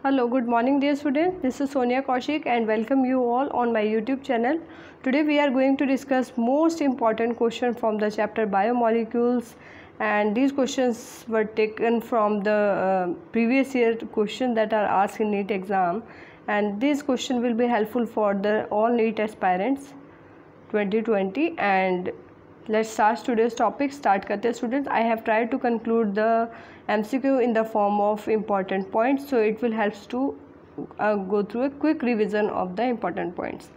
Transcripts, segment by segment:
Hello, good morning dear students. This is Sonia Kaushik and welcome you all on my YouTube channel. Today we are going to discuss most important question from the chapter biomolecules, and these questions were taken from the previous year question that are asked in NEET exam, and this question will be helpful for the all NEET aspirants 2020. And let's start today's topic. Start करते हैं students. I have tried to conclude the MCQ in the form of important points, so it will help to go through a quick revision of the important points.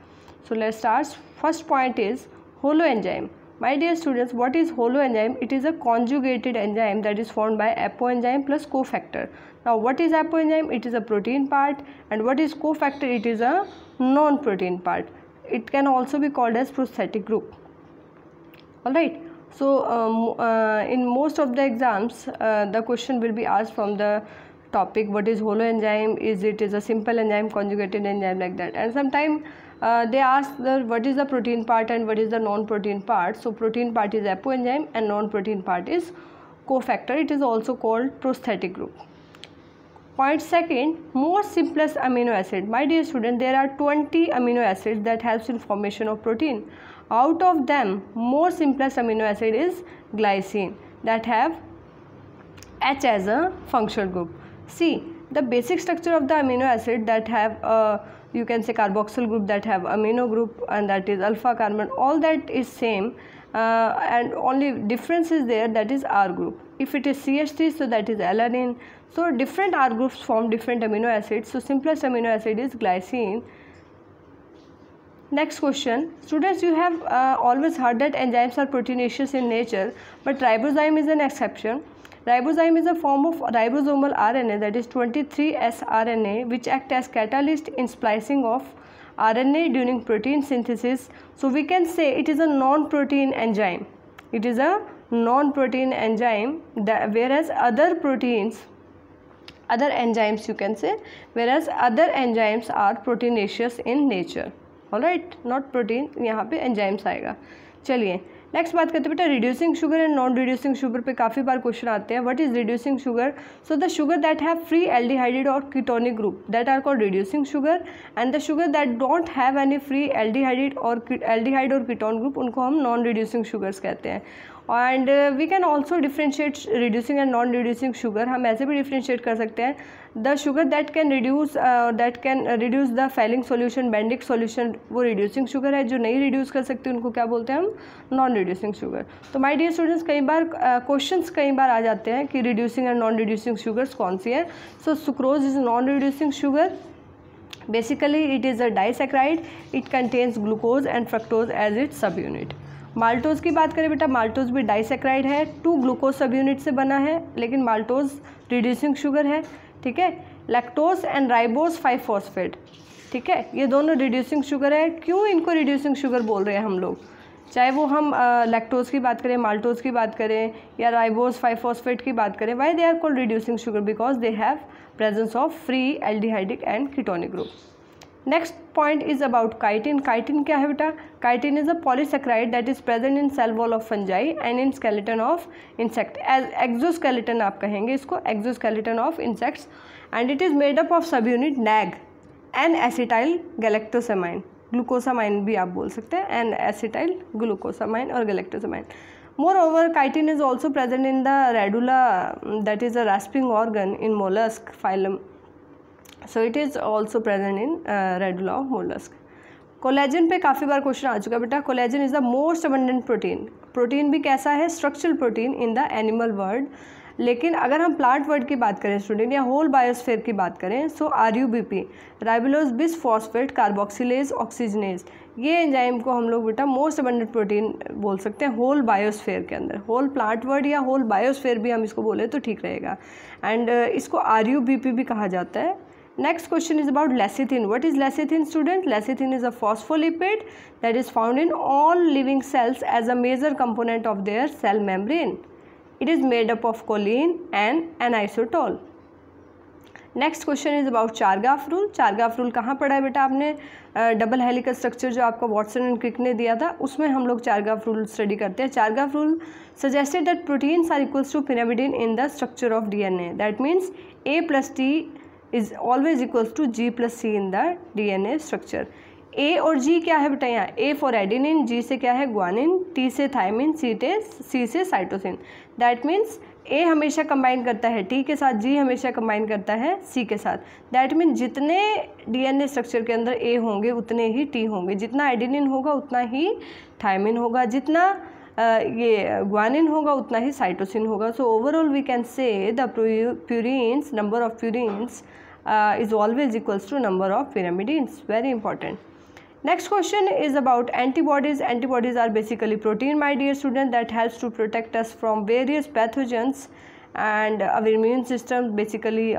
So let's start. First point is holoenzyme. My dear students, what is holoenzyme? It is a conjugated enzyme that is formed by apoenzyme plus cofactor. Now what is apoenzyme? It is a protein part, and what is cofactor? It is a non-protein part. It can also be called as prosthetic group. Alright, so in most of the exams the question will be asked from the topic what is holoenzyme, is a simple enzyme, conjugated enzyme, like that. And sometimes they ask what is the protein part and what is the non-protein part. So protein part is apoenzyme and non-protein part is cofactor. It is also called prosthetic group. Point second, most simplest amino acid. My dear student, there are 20 amino acids that helps in formation of protein. Out of them, most simplest amino acid is glycine that have H as a functional group. See, the basic structure of the amino acid that have you can say carboxyl group, that have amino group, and that is alpha carbon, all that is same, and only difference is there, that is R group. If it is CH3, so that is alanine. So different R groups form different amino acids. So simplest amino acid is glycine. Next question, students, you have always heard that enzymes are proteinaceous in nature, but ribozyme is an exception. Ribozyme is a form of ribosomal RNA, that is 23S RNA, which act as catalyst in splicing of RNA during protein synthesis. So we can say it is a non-protein enzyme. It is a non-protein enzyme, whereas other enzymes you can say, whereas other enzymes are proteinaceous in nature. Alright, not protein, यहाँ पे enzymes आएगा. चलिए next बात करते हैं बेटा reducing sugar and non reducing sugar पे काफ़ी बार क्वेश्चन आते हैं. What is reducing sugar? So the sugar that have free aldehyde और ketonic group that are called reducing sugar, and the sugar that don't have any free aldehyde और ketone group, उनको हम non reducing sugars कहते हैं. And we can also differentiate reducing and non reducing sugar. हम ऐसे भी differentiate कर सकते हैं. The sugar that can reduce the Fehling solution, Benedict solution, वो रिड्यूसिंग शुगर है. जो नहीं रिड्यूस कर सकते उनको क्या बोलते हैं हम? Non reducing sugar. तो माय डियर स्टूडेंट्स, कई बार क्वेश्चंस कई बार आ जाते हैं कि reducing and non reducing sugars कौन सी है. So sucrose is non reducing sugar. Basically it is a disaccharide. It contains glucose and fructose as its sub unit. Maltose की बात करें बेटा, माल्टोज भी डाइसैकेराइड है, 2 ग्लूकोज सब यूनिट से बना है, लेकिन माल्टोज रिड्यूसिंग शुगर है. ठीक है. लैक्टोज एंड राइबोज 5-फॉस्फेट, ठीक है, ये दोनों रिड्यूसिंग शुगर है. क्यों इनको रिड्यूसिंग शुगर बोल रहे हैं हम लोग? चाहे वो हम लैक्टोज की बात करें, माल्टोज की बात करें, या राइबोज 5-फॉस्फेट की बात करें, why they are called reducing sugar? Because they have presence of free aldehydic and ketonic group. Next point is about chitin. Chitin क्या है बेटा? Chitin is a polysaccharide that is present in cell wall of fungi and in skeleton of insect. As exoskeleton आप कहेंगे इसको, exoskeleton of insects, and it is made up of sub unit NAG N acetyl galactosamine. Glucosamine भी आप बोल सकते हैं, N acetyl glucosamine और गैलेक्टोसामाइन. Moreover, chitin is also present in the radula, that is a rasping organ in mollusk phylum. So it is also present in radula of mollusk. Collagen पे काफ़ी बार question आ चुका है बेटा. Collagen is the most abundant protein. Protein भी कैसा है? Structural protein in the animal world. लेकिन अगर हम प्लांट वर्ल्ड की बात करें स्टूडेंट, या होल बायोस्फीयर की बात करें, सो RUBP, राइबोलोज बिसफॉस्फेट कार्बोक्सिलेज ऑक्सीजनेज, ये एंजाइम को हम लोग बेटा मोस्ट अबंडेंट प्रोटीन बोल सकते हैं होल बायोस्फीयर के अंदर. होल प्लांट वर्ल्ड या होल बायोस्फीयर भी हम इसको बोले तो ठीक रहेगा. एंड इसको RUBP भी कहा जाता है. Next question is about lecithin. What is lecithin, student? Lecithin is a phospholipid that is found in all living cells as a major component of their cell membrane. It is made up of choline and anisotol. Next question is about चारगाफ rule. चारगाफ rule कहाँ पढ़ा है बेटा आपने? Double helical structure जो आपको Watson and Crick ने दिया था, उसमें हम लोग चारगाफ रूल स्टडी करते हैं. Chargaff rule suggested that proteins are equals to pyrimidine in the structure of DNA. That means A + T is always equals to G + C in the DNA structure. A और G क्या है बेटा यहाँ, A for adenine, G से क्या है guanine, T से thiamine, C से साइटोसिन। दैट मीन्स A हमेशा कंबाइन करता है T के साथ, G हमेशा कंबाइन करता है C के साथ। दैट मीन्स जितने DNA स्ट्रक्चर के अंदर A होंगे उतने ही T होंगे, जितना एडिनिन होगा उतना ही थायमिन होगा, जितना ये ग्वानिन होगा उतना ही साइटोसिन होगा। So overall we can say the purines, number of purines is always equals to number of pyrimidines. Very important. Next question is about antibodies. Antibodies are basically protein, my dear student, that helps to protect us from various pathogens, and our immune system basically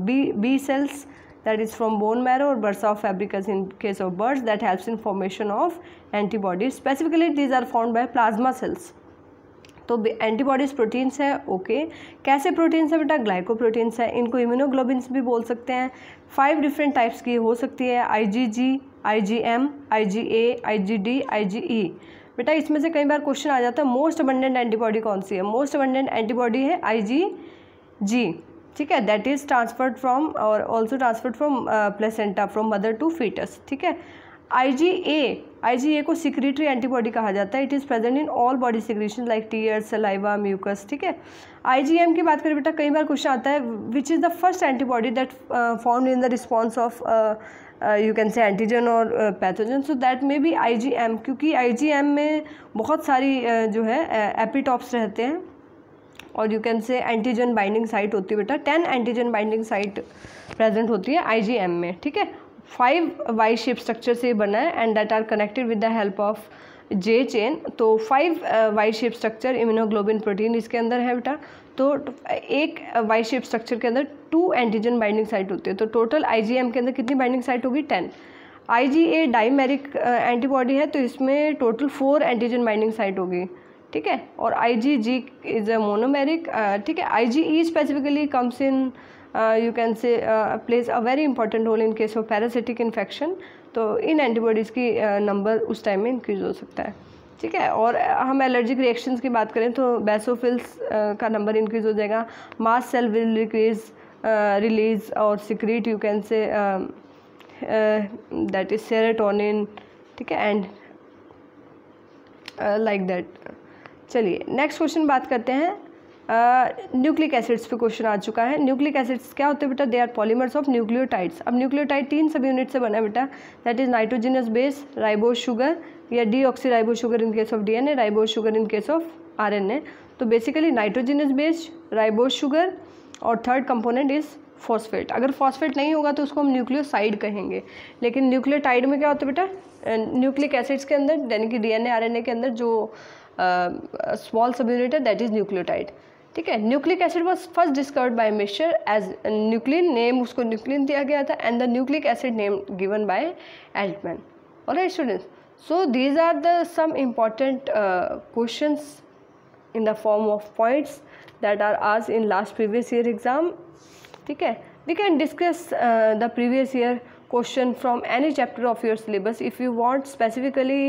B cells, that is from bone marrow, or bursa fabricans in case of birds, that helps in formation of antibodies. Specifically these are formed by plasma cells. तो antibodies proteins है। Okay, कैसे proteins है बेटा, glycoproteins है। इनको immunoglobins भी बोल सकते हैं। 5 डिफरेंट टाइप्स की हो सकती है, IgG, IgM, IgA, IgD, IgE। बेटा इसमें से कई बार क्वेश्चन आ जाता है मोस्ट अबंडेंट एंटीबॉडी कौन सी है। मोस्ट अबंडेंट एंटीबॉडी है IgG, ठीक है, दैट इज़ ट्रांसफर्ड फ्रॉम और also transferred from placenta, from mother to foetus, ठीक है। IgA को सिक्रीटरी एंटीबॉडी कहा जाता है। It is present in all body secretion like tears, saliva, mucus, ठीक है। IgM की बात करें बेटा, कई बार क्वेश्चन आता है which is the first antibody that found in the response of you can say antigen और pathogen, so that may be IgM, क्योंकि IgM में बहुत सारी जो है एपिटॉप्स रहते हैं और you can say antigen binding site होती है बेटा। 10 एंटीजन बाइंडिंग साइट प्रेजेंट होती है IgM में, ठीक है। 5 वाई शेप स्ट्रक्चर से बना है and that are connected with the help of J chain. तो 5 Y shape structure immunoglobin protein इसके अंदर है बेटा। तो एक वाई शेप स्ट्रक्चर के अंदर 2 एंटीजन बाइंडिंग साइट होती है। तो टोटल IgM के अंदर कितनी बाइंडिंग साइट होगी, 10। IgA डाइमेरिक एंटीबॉडी है तो इसमें टोटल 4 एंटीजन बाइंडिंग साइट होगी, ठीक है। और IgG इज अ मोनोमेरिक, ठीक है। IgE specifically comes in you can say plays a very important role in case of parasitic infection। तो इन एंटीबॉडीज़ की नंबर उस टाइम में इंक्रीज हो सकता है, ठीक है। और हम एलर्जिक रिएक्शंस की बात करें तो बेसोफिल्स का नंबर इंक्रीज हो जाएगा। मास्ट सेल विल रिलीज और secrete you can say that is serotonin, ठीक है, एंड लाइक दैट। चलिए नेक्स्ट क्वेश्चन बात करते हैं। न्यूक्लिक एसिड्स पे क्वेश्चन आ चुका है। न्यूक्लिक एसिड्स क्या होते हैं बेटा, they are polymers of nucleotides. अब न्यूक्लियोटाइड 3 सब यूनिट से बना है बेटा, that is nitrogenous base, ribose sugar या deoxyribose sugar in case of DNA, ribose sugar in case of RNA। तो basically nitrogenous base, ribose sugar और third component is phosphate. अगर phosphate नहीं होगा तो उसको हम न्यूक्लियोसाइड कहेंगे। लेकिन न्यूक्लियोटाइड में क्या होता है बेटा, न्यूक्लिक एसिड्स के अंदर यानी कि DNA RNA के अंदर जो स्मॉल सब यूनिट है दैट इज न्यूक्लियोटाइड, ठीक है। Nucleic acid was first discovered by mixture as nuclein, name उसको न्यूक्लिन दिया गया था, and the nucleic acid name given by Altmann. Alright students, so these are the some important questions in the form of points that are asked in last previous year exam, ठीक है। We can discuss the previous year question from any chapter of your syllabus. If you want specifically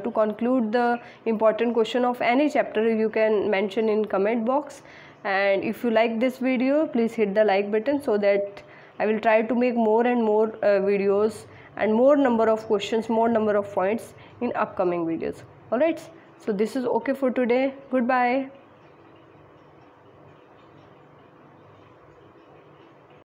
to conclude the important question of any chapter, you can mention in comment box. And if you like this video, please hit the like button so that I will try to make more and more videos and more number of questions, more number of points in upcoming videos. Alright, so this is okay for today. Goodbye.